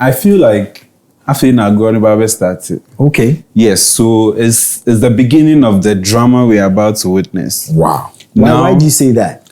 I feel like Afenyo-Markin started. Okay. Yes, so it's the beginning of the drama we're about to witness. Wow. Why do you say that?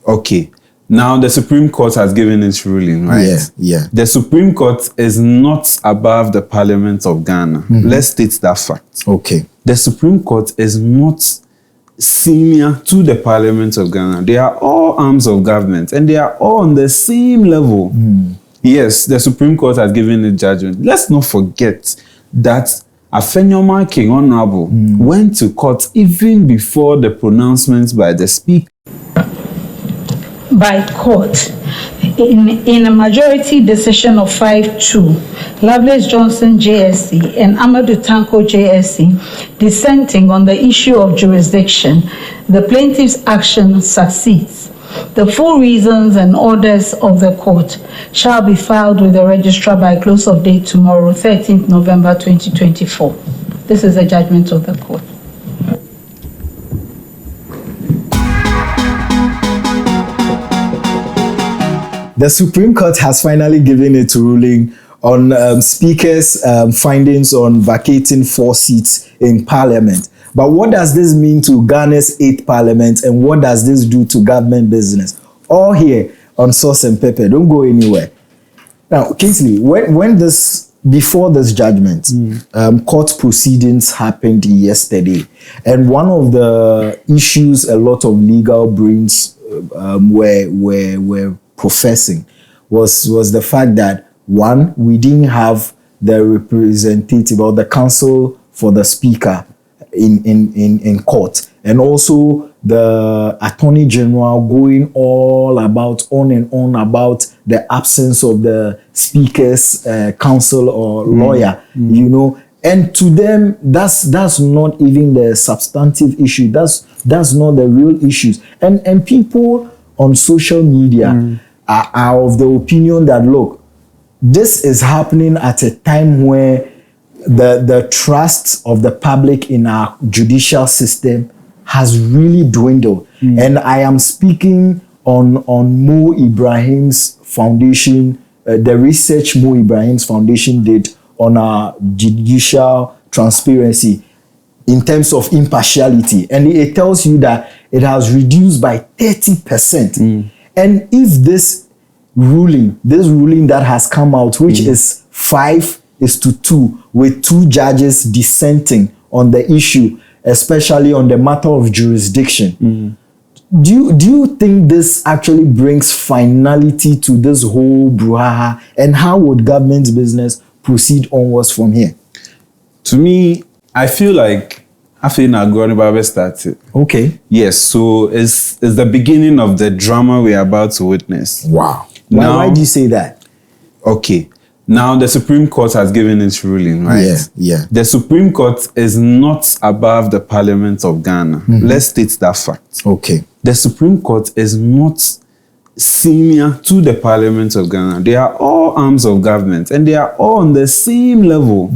Okay. Now the Supreme Court has given its ruling, right? Yeah. The Supreme Court is not above the Parliament of Ghana. Let's state that fact. Okay. The Supreme Court is not senior to the Parliament of Ghana. They are all arms of government and they are all on the same level. Yes, the Supreme Court has given a judgment. Let's not forget that Afenyo-Markin, Honorable, went to court even before the pronouncement by the Speaker. By court, in a majority decision of 5-2, Lovelace Johnson JSC and Amadou Tanko JSC dissenting on the issue of jurisdiction, the plaintiff's action succeeds. The full reasons and orders of the court shall be filed with the registrar by close of day tomorrow, 13th November 2024. This is the judgment of the court. The Supreme Court has finally given its ruling on Speaker's findings on vacating 4 seats in Parliament. But what does this mean to Ghana's 8th Parliament, and what does this do to government business? All here on Sauce and Pepper. Don't go anywhere. Now, Kingsley, before this judgment, court proceedings happened yesterday, and one of the issues a lot of legal brains were professing was the fact that, one, we didn't have the representative or the counsel for the Speaker in court, and also the Attorney General going on and on about the absence of the Speaker's counsel or lawyer, you know. And to them, that's not even the substantive issue. That's not the real issues. And people on social media are of the opinion that, look, this is happening at a time where the trust of the public in our judicial system has really dwindled. And I am speaking on Mo Ibrahim's foundation, the research Mo Ibrahim's foundation did on our judicial transparency in terms of impartiality. And it tells you that it has reduced by 30%. And if this ruling that has come out, which is 5-2, with 2 judges dissenting on the issue, especially on the matter of jurisdiction, do you think this actually brings finality to this whole brouhaha? And how would government business proceed onwards from here? To me, I feel like Afenyo-Markin started. Okay. Yes, so it's the beginning of the drama we're about to witness. Wow. Why do you say that? Okay. Now the Supreme Court has given its ruling, right? Yeah. The Supreme Court is not above the Parliament of Ghana. Let's state that fact. Okay. The Supreme Court is not senior to the Parliament of Ghana. They are all arms of government and they are all on the same level.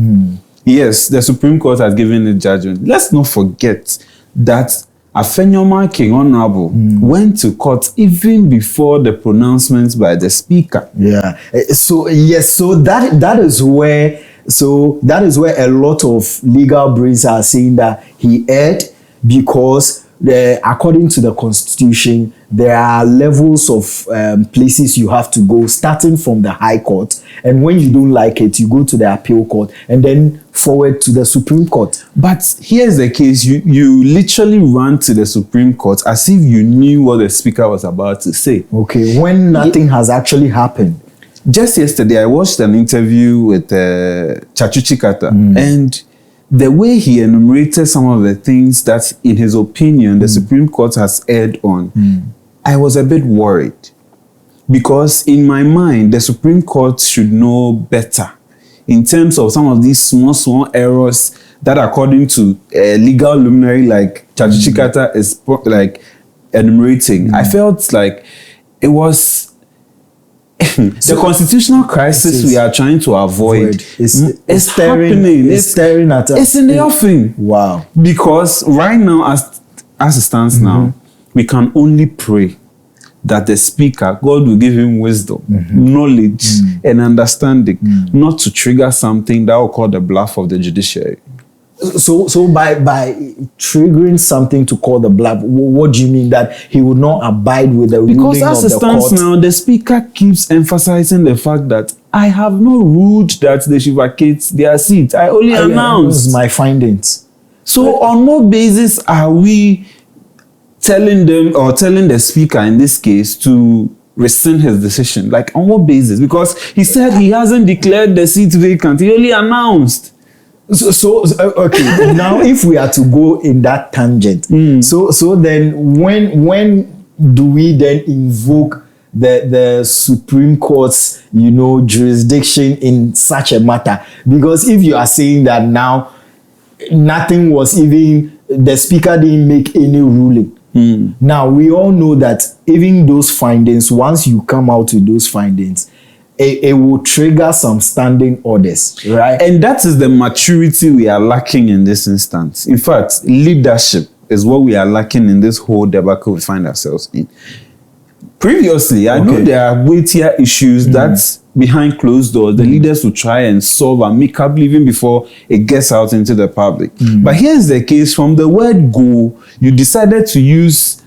Yes, the Supreme Court has given a judgment. Let's not forget that Afenyo-Markin, Honorable, went to court even before the pronouncement by the Speaker. Yeah. So that is where a lot of legal brains are saying that he erred, because according to the Constitution, there are levels of places you have to go, starting from the High Court, and when you don't like it, you go to the Appeal Court, and then forward to the Supreme Court. But here's the case: you literally ran to the Supreme Court as if you knew what the Speaker was about to say. Okay, when nothing has actually happened. Just yesterday, I watched an interview with Chachuchi Kata, and the way he enumerated some of the things that, in his opinion, the Supreme Court has erred on, I was a bit worried. Because in my mind, the Supreme Court should know better in terms of some of these small errors that, according to a legal luminary like Chachuchi Kata is like enumerating. I felt like it was the constitutional crisis we are trying to avoid. It's happening. It's staring at us. It's in the offing. Wow. Because right now, as it stands now, we can only pray that the speaker, God will give him wisdom, knowledge, and understanding, not to trigger something that will call the bluff of the judiciary. So by triggering something to call the bluff, what do you mean? That he would not abide with the ruling of the court? Because as it stands now, the speaker keeps emphasizing the fact that I have not ruled that they should vacate their seat. I only announced my findings. So on what basis are we telling them, or telling the speaker in this case, to rescind his decision? Like, on what basis? Because he said he hasn't declared the seat vacant. He only announced. So okay. Now, if we are to go in that tangent, so then when do we then invoke the Supreme Court's jurisdiction in such a matter? Because if you are saying that now nothing was, even the speaker didn't make any ruling. Now we all know that even those findings, once you come out with those findings, it will trigger some standing orders, right? And that is the maturity we are lacking in this instance. In fact, leadership is what we are lacking in this whole debacle we find ourselves in. Previously, I know there are weightier issues that behind closed doors, the leaders will try and solve amicably even before it gets out into the public. But here's the case: from the word go, you decided to use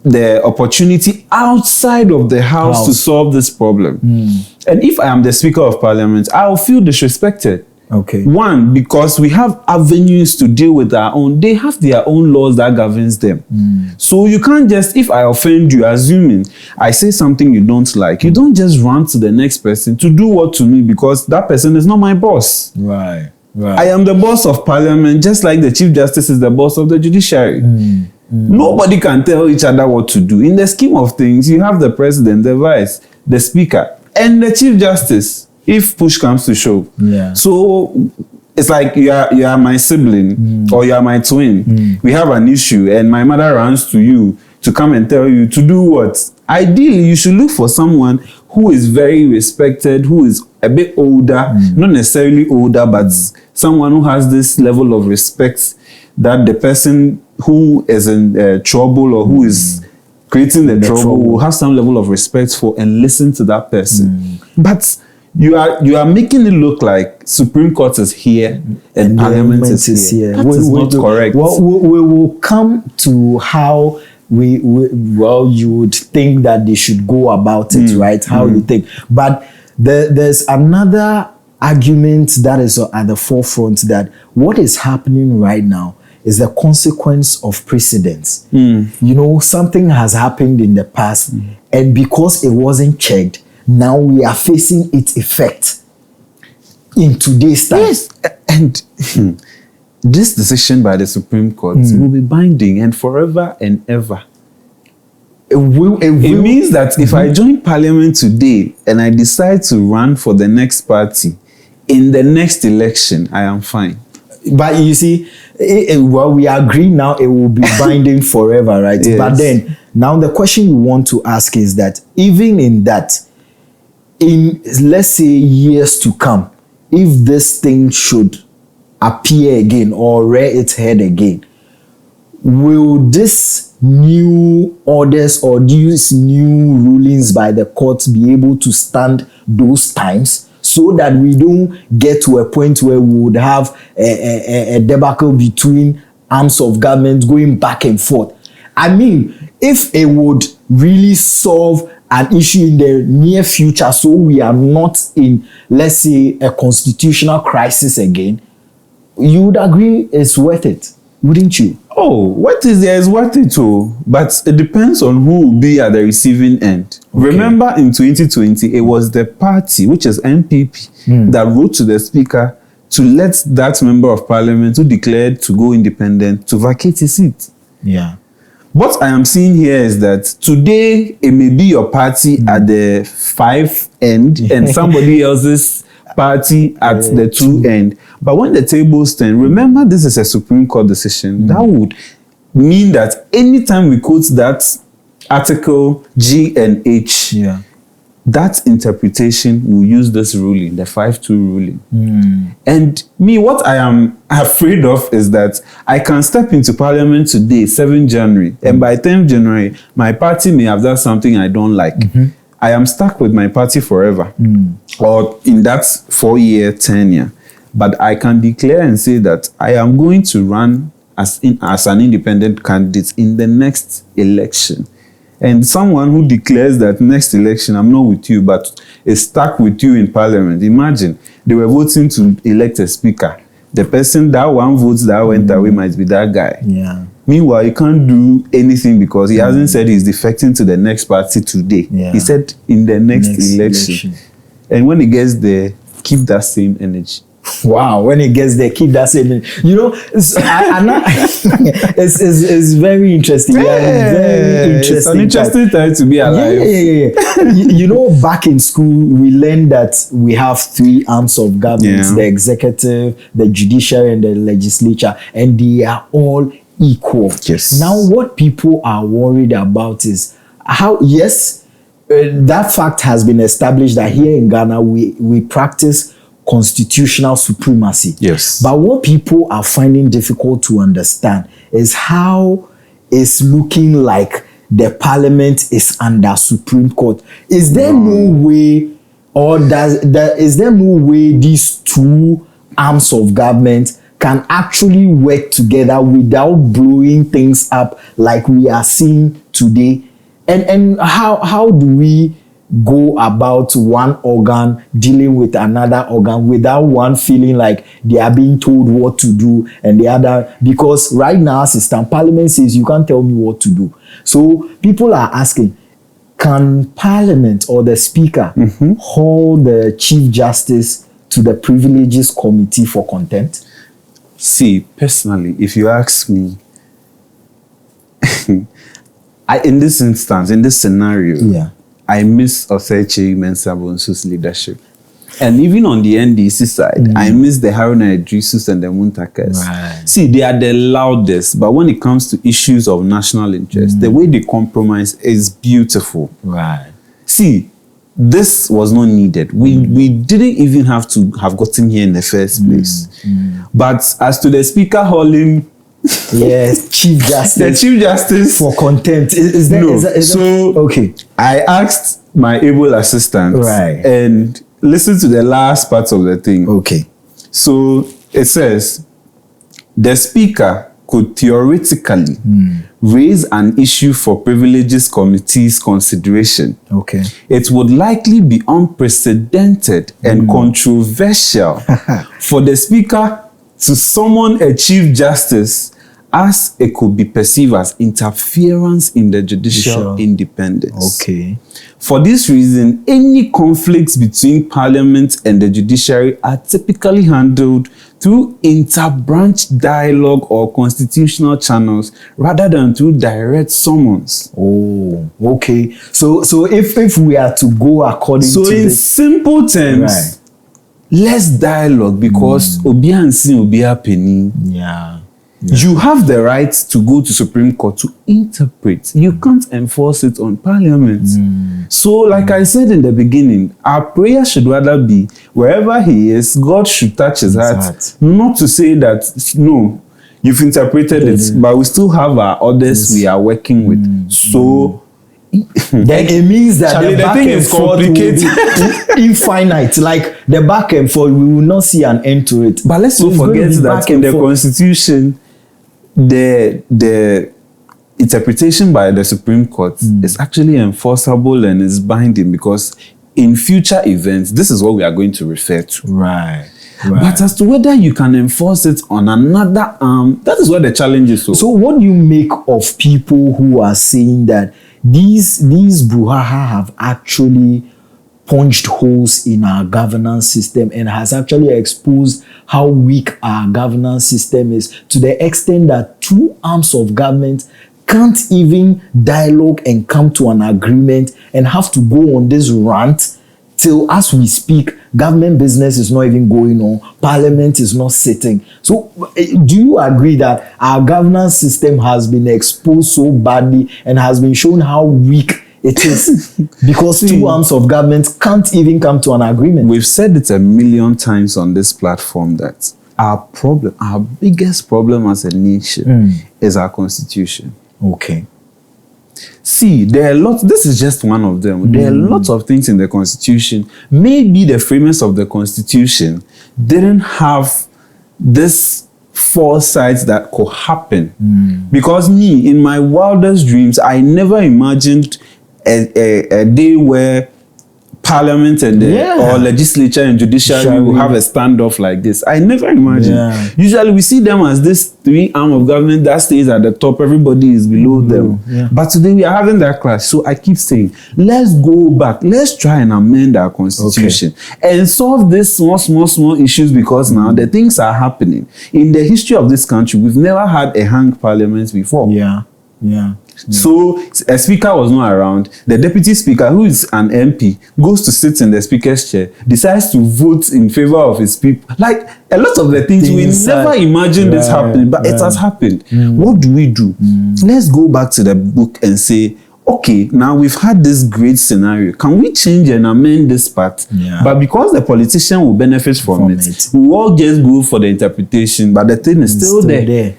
the opportunity outside of the house to solve this problem. And if I am the Speaker of Parliament, I will feel disrespected. One, because we have avenues to deal with our own. They have their own laws that governs them. So you can't just, if I offend you, assuming I say something you don't like, you don't just run to the next person to do what to me, because that person is not my boss. Right. I am the boss of Parliament, just like the Chief Justice is the boss of the judiciary. Nobody can tell each other what to do. In the scheme of things, you have the President, the Vice, the Speaker, and the Chief Justice, if push comes to shove. So it's like you are my sibling or you are my twin. We have an issue and my mother runs to you to come and tell you to do what? Ideally, you should look for someone who is very respected, who is a bit older, not necessarily older, but someone who has this level of respect that the person who is in trouble or who is creating the trouble will have some level of respect for and listen to that person. But you are making it look like Supreme Court is here and Parliament is here. That is not correct. Well, we will come to how you would think that they should go about it, right? How you think. But there's another argument that is at the forefront, that what is happening right now is the consequence of precedents. Something has happened in the past, and because it wasn't checked, now we are facing its effect in today's time. Yes, and this decision by the Supreme Court will be binding and forever and ever. It means that if I join Parliament today and I decide to run for the next party in the next election, I am fine. But you see, we agree now it will be binding forever, right? Yes. But then, now the question we want to ask is that even in that, in let's say years to come, if this thing should appear again or rear its head again, will this new orders or these new rulings by the courts be able to stand those times, so that we don't get to a point where we would have a debacle between arms of government going back and forth? I mean, if it would really solve an issue in the near future, so we are not in, let's say, a constitutional crisis again, you would agree it's worth it, wouldn't you? Oh, what is there is worth it too, but it depends on who will be at the receiving end. Remember, in 2020, it was the party, which is NPP, that wrote to the Speaker to let that member of Parliament who declared to go independent to vacate his seat. Yeah. What I am seeing here is that today it may be your party at the 5 end and somebody else's party at the 2 end. But when the tables turn, remember this is a Supreme Court decision. That would mean that anytime we quote that article G and H, that interpretation will use this ruling, the 5-2 ruling. And me, what I am afraid of is that I can step into parliament today, 7 January, and by 10 January, my party may have done something I don't like. I am stuck with my party forever, or in that 4-year tenure. But I can declare and say that I am going to run as an independent candidate in the next election. And someone who declares that next election, I'm not with you, but is stuck with you in parliament. Imagine, they were voting to elect a speaker. The person that one votes that went away might be that guy. Yeah. Meanwhile, he can't do anything because he hasn't said he's defecting to the next party today. Yeah. He said in the next election. And when he gets there, keep that same energy. Wow, when it gets there, keep that same. You know, it's very interesting. Yeah, very interesting. It's an interesting time to be alive. Yeah. You know, back in school, we learned that we have 3 arms of government: the executive, the judiciary, and the legislature, and they are all equal. Yes. Now, what people are worried about is how, that fact has been established that here in Ghana, we practice constitutional supremacy. Yes. But what people are finding difficult to understand is how it's looking like the parliament is under Supreme Court. Is there no way, or is there no way these 2 arms of government can actually work together without blowing things up like we are seeing today? And how do we go about one organ dealing with another organ without one feeling like they are being told what to do and the other? Because right now, Assistant Parliament says you can't tell me what to do. So people are asking, can Parliament or the Speaker hold the Chief Justice to the Privileges Committee for contempt? See, personally, if you ask me, in this instance, in this scenario, I miss Osechi Mensah-Bonsu's leadership. And even on the NDC side, I miss the Haruna Idrisus and the Muntakers. Right. See, they are the loudest, but when it comes to issues of national interest, the way they compromise is beautiful. Right. See, this was not needed. We didn't even have to have gotten here in the first place. But as to the Speaker hauling Yes, Chief Justice. the Chief Justice for contempt. Is that, no. is that So okay? I asked my able assistant, Right, and listen to the last part of the thing. Okay. So it says the Speaker could theoretically raise an issue for Privileges Committee's consideration. Okay. It would likely be unprecedented and controversial for the Speaker to summon a Chief Justice, as it could be perceived as interference in the judicial independence. Okay. For this reason, any conflicts between Parliament and the judiciary are typically handled through inter-branch dialogue or constitutional channels rather than through direct summons. Oh, okay. So if we are to go according so to in this, simple terms, less dialogue, because Obia Nsin, Obia Penny. yeah. You have the right to go to Supreme Court to interpret. You can't enforce it on Parliament. So, like I said in the beginning, our prayer should rather be wherever he is, God should touch his heart. Not to say that, no, you've interpreted it, but we still have our orders we are working with. So, then it means that Charlie, the back thing and is forth will be infinite. Like the back and forth, we will not see an end to it. But let's not forget that in the Constitution, the interpretation by the Supreme Court is actually enforceable and is binding, because in future events, this is what we are going to refer to. Right. But as to whether you can enforce it on another arm, that is what the challenge is. So what do you make of people who are saying that these brouhaha have actually punched holes in our governance system and has actually exposed how weak our governance system is, to the extent that 2 arms of government can't even dialogue and come to an agreement and have to go on this rant till, as we speak, government business is not even going on, Parliament is not sitting. So do you agree that our governance system has been exposed so badly and has been shown how weak it is. Because two arms of government can't even come to an agreement. We've said it a million times on this platform that our biggest problem as a nation is our constitution. Okay. See, there are lots, this is just one of them. There are lots of things in the constitution. Maybe the framers of the constitution didn't have this foresight that could happen. Because me, in my wildest dreams, I never imagined a day where Parliament and or legislature and judiciary will have a standoff like this. I never imagined. Usually we see them as this three arm of government that stays at the top, everybody is below them. But today we are having that clash. So I keep saying, let's go back, let's try and amend our constitution and solve these small issues, because now the things are happening. In the history of this country, we've never had a hanged parliament before. So a speaker was not around. The deputy speaker, who is an MP, goes to sit in the speaker's chair, decides to vote in favor of his people. Like a lot of the things we never imagined this happening, but it has happened. What do we do? Let's go back to the book and say, okay, now we've had this great scenario. Can we change and amend this part? But because the politician will benefit from it, we all just go for the interpretation, but the thing is still there.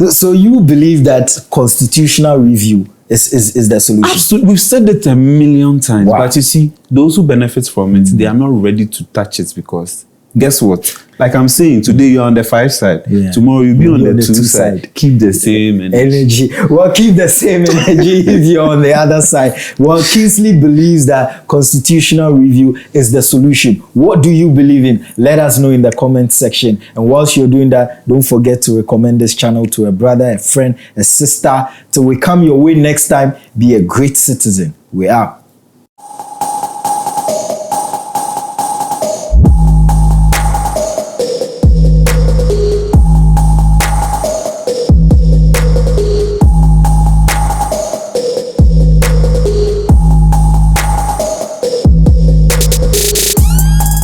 So you believe that constitutional review is the solution? Absolutely. We've said it a million times. But you see, those who benefit from it, they are not ready to touch it, because guess what? Like I'm saying, today you're on the 5 side. Tomorrow you'll be on the 2 side. Keep the same energy. Well, keep the same energy if you're on the other side. Well, Kingsley believes that constitutional review is the solution. What do you believe in? Let us know in the comment section. And whilst you're doing that, don't forget to recommend this channel to a brother, a friend, a sister. Till we come your way next time, be a great citizen. We are.